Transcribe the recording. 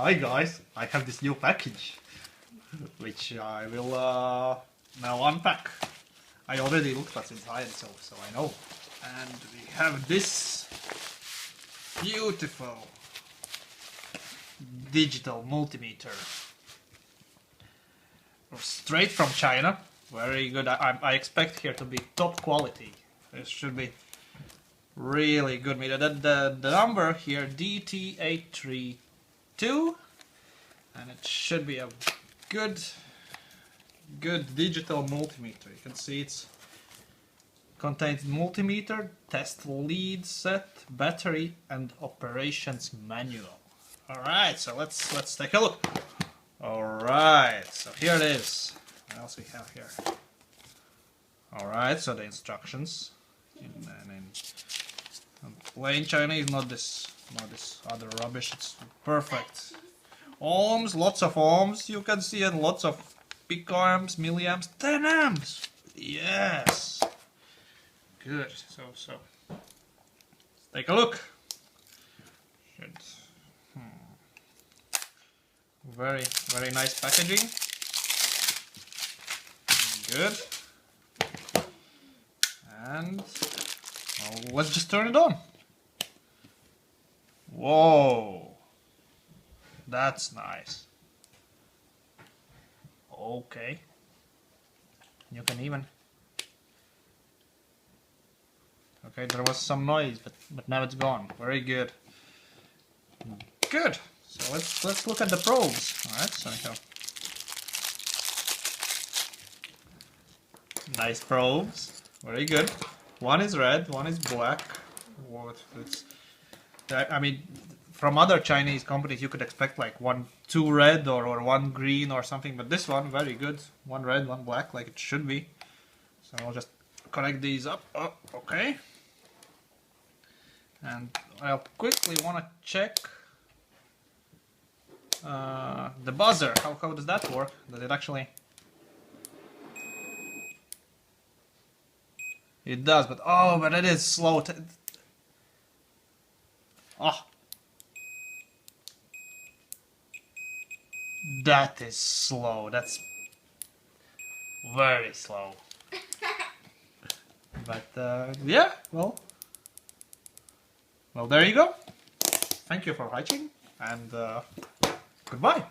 Hi guys, I have this new package, which I will now unpack. I already looked what's inside, so I know. And we have this beautiful digital multimeter, straight from China. Very good. I expect here to be top quality. This should be really good meter. The number here DT832, and it should be a good digital multimeter. You can see it's contains multimeter, test lead set, battery, and operations manual. All right, so let's take a look. All right, so here it is. What else we have here? All right, so the instructions in plain Chinese, not this other rubbish. It's perfect. Ohms, lots of ohms. You can see it, lots of picoamps, milliamps, 10 amps. Yes. Good. So let's take a look. Very nice packaging. Good. And well, let's just turn it on. Whoa, that's nice. Okay, you can even. Okay, there was some noise, but now it's gone. Very good. Good. So let's look at the probes. All right, so we have nice probes. Very good. One is red, one is black. I mean, from other Chinese companies, you could expect like two red or one green or something, but this one very good. One red, one black, like it should be. So I'll just connect these up. Oh, okay. And I'll quickly want to check the buzzer. How does that work? Does it actually? It does, but but it is slow. Oh, that is slow. That's very slow. But yeah, well, there you go. Thank you for watching, and goodbye.